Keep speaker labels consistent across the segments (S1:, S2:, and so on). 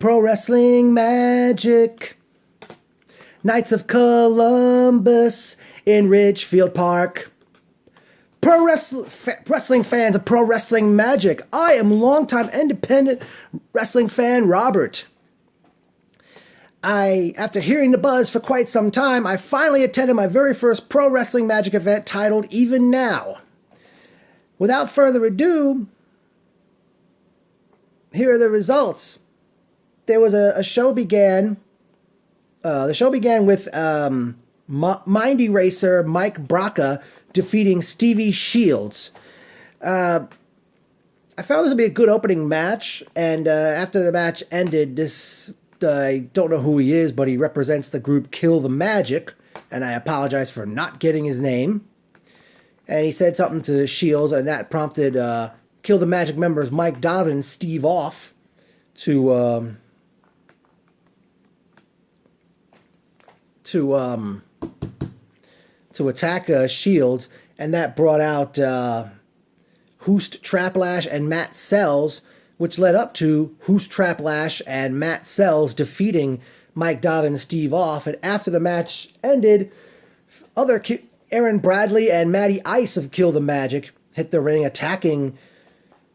S1: Pro Wrestling Magic. Knights of Columbus in Ridgefield Park. Wrestling fans of Pro Wrestling Magic. I am longtime independent wrestling fan Robert. After hearing the buzz for quite some time, I finally attended my very first Pro Wrestling Magic event titled Even Now. Without further ado, here are the results. There was a show began. The show began with Mind Eraser Mike Braca defeating Stevie Shields. I found this to be a good opening match, and after the match ended, I don't know who he is, but he represents the group Kill the Magic, and I apologize for not getting his name. And he said something to Shields, and that prompted Kill the Magic members Mike Donovan and Steve Off to attack Shields, and that brought out Hoost Traplash and Matt Sells, which led up to Hoost Traplash and Matt Sells defeating Mike Donovan and Steve Off. And after the match ended, Aaron Bradley and Matty Ice of Kill the Magic hit the ring, attacking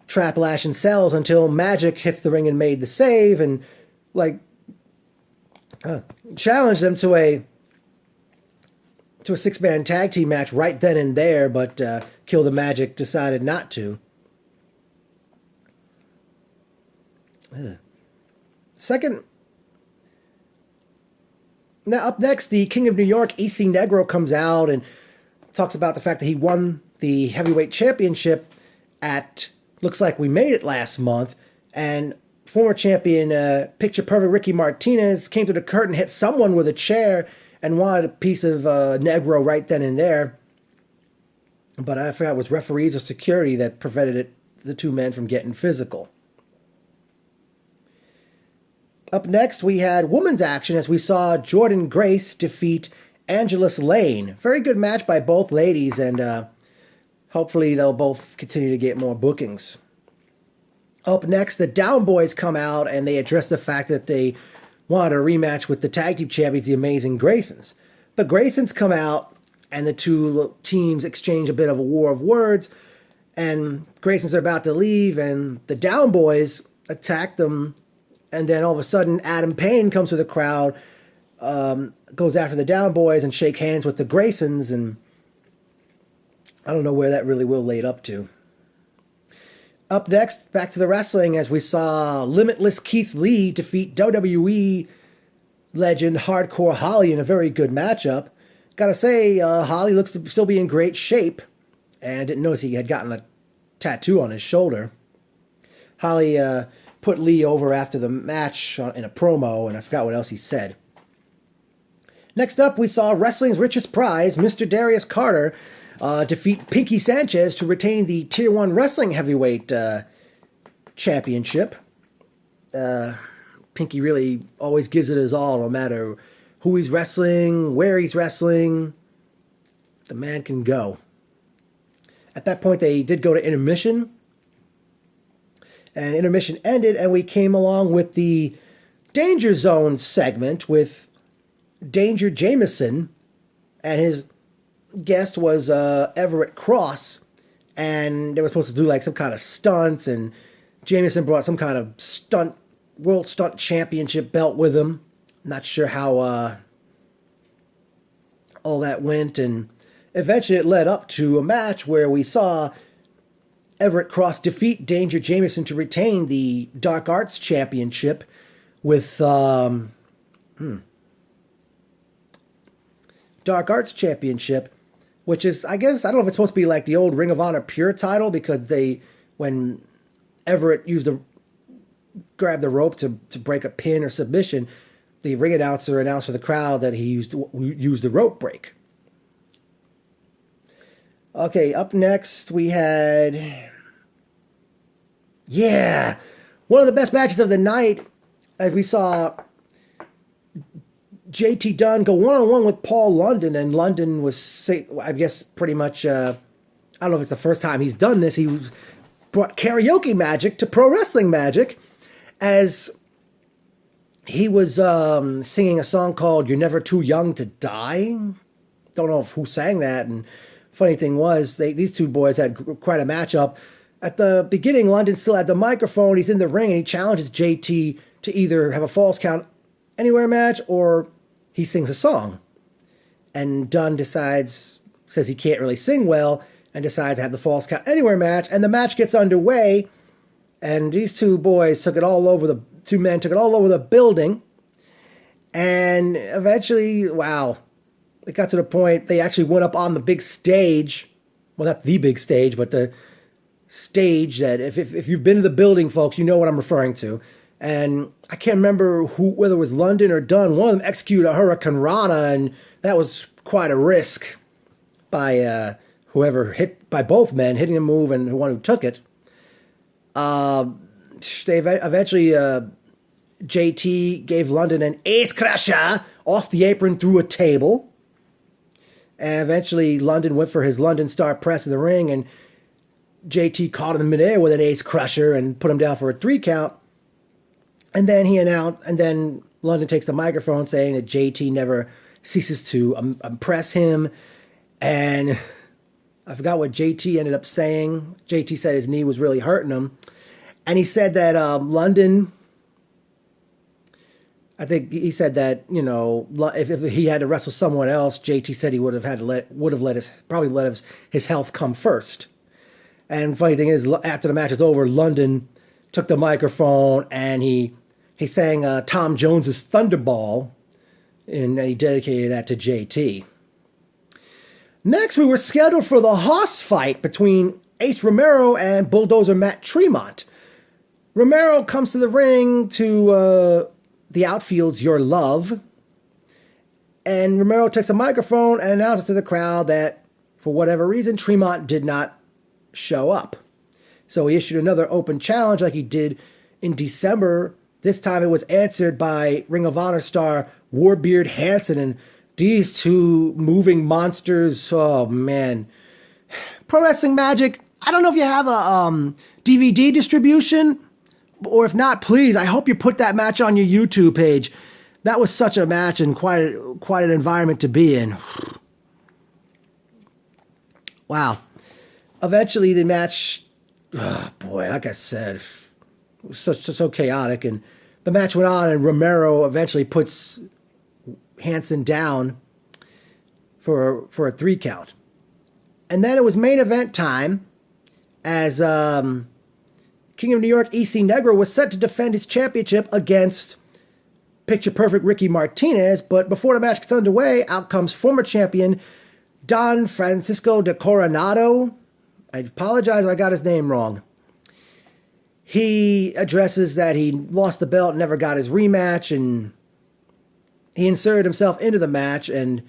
S1: Traplash and Sells until Magic hits the ring and made the save and challenged them to a six-man tag team match right then and there, but Kill the Magic decided not to. Now up next, the King of New York, AC Negro, comes out and talks about the fact that he won the heavyweight championship at Looks Like We Made It last month, and former champion Picture Perfect Ricky Martinez came to the curtain, hit someone with a chair, and wanted a piece of Negro right then and there. But I forgot it was referees or security that prevented the two men from getting physical. Up next, we had women's action as we saw Jordan Grace defeat Angelus Lane. Very good match by both ladies, and hopefully they'll both continue to get more bookings. Up next, the Down Boys come out and they address the fact that they wanted a rematch with the tag team champions, the Amazing Graysons. The Graysons come out and the two teams exchange a bit of a war of words, and Graysons are about to leave and the Down Boys attack them, and then all of a sudden Adam Payne comes to the crowd, goes after the Down Boys and shake hands with the Graysons, and I don't know where that really will lead up to. Up next, back to the wrestling as we saw Limitless Keith Lee defeat WWE legend Hardcore Holly in a very good matchup. Gotta say, Holly looks to still be in great shape, and I didn't notice he had gotten a tattoo on his shoulder. Holly put Lee over after the match in a promo, and I forgot what else he said. Next up, we saw wrestling's richest prize, Mr. Darius Carter, defeat Pinky Sanchez to retain the Tier 1 Wrestling Heavyweight Championship. Pinky really always gives it his all, no matter who he's wrestling, where he's wrestling. The man can go. At that point, they did go to intermission. And intermission ended, and we came along with the Danger Zone segment with Danger Jameson, and his guest was Everett Cross, and they were supposed to do like some kind of stunts, and Jameson brought some kind of world stunt championship belt with him. Not sure how all that went, and eventually it led up to a match where we saw Everett Cross defeat Danger Jameson to retain the Dark Arts Championship with Dark Arts Championship, which is, I guess, I don't know if it's supposed to be like the old Ring of Honor Pure title, because when Everett grabbed the rope to break a pin or submission, the ring announcer announced to the crowd that he used the rope break. Okay, up next we had, one of the best matches of the night, as we saw JT Dunn go one-on-one with Paul London, and London was, I guess, pretty much, I don't know if it's the first time he's done this, he brought karaoke magic to pro wrestling magic, as he was singing a song called "You're Never Too Young to Die." Don't know who sang that. And funny thing was, these two boys had quite a matchup. At the beginning, London still had the microphone. He's in the ring and he challenges JT to either have a falls count anywhere match or he sings a song. And Dunn says he can't really sing well and decides to have the falls count anywhere match. And the match gets underway. And these two men took it all over the building. And eventually, wow, it got to the point they actually went up on the big stage. Well, not the big stage, but the stage that if you've been to the building, folks, you know what I'm referring to. And I can't remember whether it was London or Dunn. One of them executed a Hurricane Rana, and that was quite a risk by both men hitting a move and the one who took it. They eventually JT gave London an ace crusher off the apron through a table. And eventually London went for his London Star press in the ring, and JT caught him in midair with an ace crusher and put him down for a 3 count. And then London takes the microphone saying that JT never ceases to impress him. And I forgot what JT ended up saying. JT said his knee was really hurting him. And he said that London, I think he said that, if he had to wrestle someone else, JT said he would have let his health come first. And funny thing is, after the match was over, London took the microphone and he sang Tom Jones's Thunderball, and he dedicated that to JT. Next, we were scheduled for the Hoss fight between Ace Romero and Bulldozer Matt Tremont. Romero comes to the ring to the outfield's Your Love, and Romero takes a microphone and announces to the crowd that, for whatever reason, Tremont did not show up. So he issued another open challenge like he did in December. This time it was answered by Ring of Honor star Warbeard Hansen, and these two moving monsters, oh man. Pro Wrestling Magic, I don't know if you have a DVD distribution, or if not, please, I hope you put that match on your YouTube page. That was such a match and quite an environment to be in. Wow. Eventually the match, oh boy, like I said, it was so chaotic, and the match went on, and Romero eventually puts Hansen down for a 3 count. And then it was main event time as King of New York EC Negro was set to defend his championship against Picture Perfect Ricky Martinez, but before the match gets underway, out comes former champion Don Francisco de Coronado. I apologize if I got his name wrong. He addresses that he lost the belt, never got his rematch, and he inserted himself into the match, and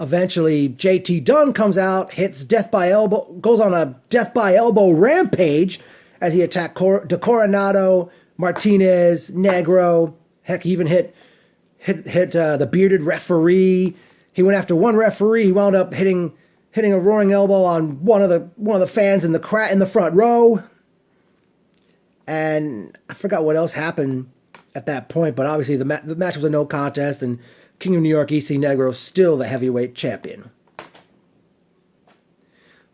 S1: eventually JT Dunn comes out, hits Death by Elbow, goes on a Death by Elbow rampage as he attacked de Coronado, Martinez, Negro. Heck, he even hit the bearded referee. He went after one referee. He wound up hitting a roaring elbow on one of the fans in the front row. And I forgot what else happened at that point, but obviously the match was a no contest, and King of New York EC Negro still the heavyweight champion.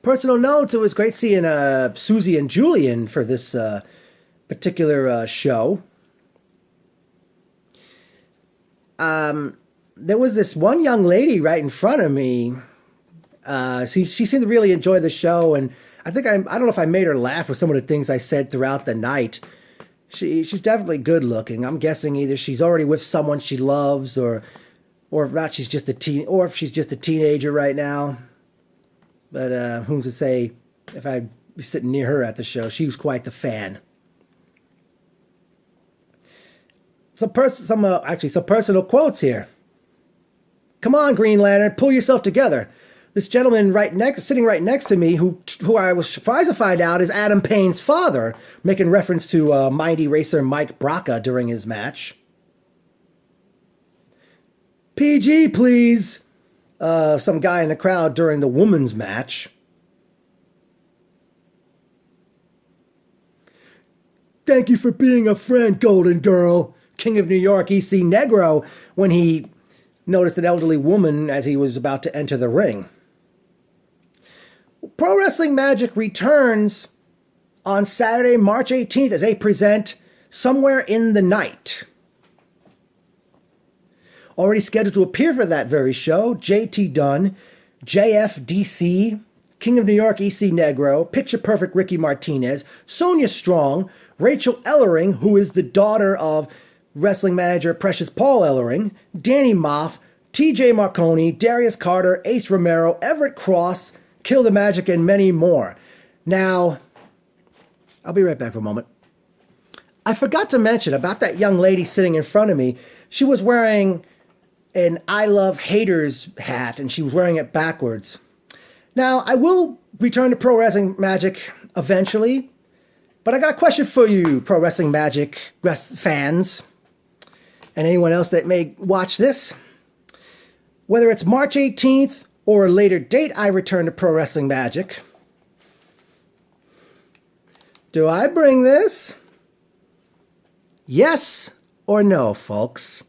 S1: Personal notes: it was great seeing Susie and Julian for this particular show. There was this one young lady right in front of me. She seemed to really enjoy the show, and I don't know if I made her laugh with some of the things I said throughout the night. She's definitely good looking. I'm guessing either she's already with someone she loves, or if not, she's just a teenager right now. But who's to say if I'd be sitting near her at the show? She was quite the fan. Some personal quotes here. Come on, Green Lantern, pull yourself together. This gentleman sitting right next to me, who I was surprised to find out is Adam Payne's father, making reference to Mighty Racer Mike Braca during his match. PG, please. Some guy in the crowd during the women's match. Thank you for being a friend, Golden Girl. King of New York, EC Negro, when he noticed an elderly woman as he was about to enter the ring. Pro Wrestling Magic returns on Saturday, March 18th, as they present Somewhere in the Night. Already scheduled to appear for that very show, JT Dunn, JFDC, King of New York, EC Negro, Picture Perfect Ricky Martinez, Sonia Strong, Rachel Ellering, who is the daughter of wrestling manager Precious Paul Ellering, Danny Moff, TJ Marconi, Darius Carter, Ace Romero, Everett Cross, Kill the Magic, and many more. Now, I'll be right back for a moment. I forgot to mention about that young lady sitting in front of me. She was wearing an I Love Haters hat, and she was wearing it backwards. Now, I will return to Pro Wrestling Magic eventually, but I got a question for you, Pro Wrestling Magic fans, and anyone else that may watch this. Whether it's March 18th or a later date I return to Pro Wrestling Magic, do I bring this? Yes or no, folks?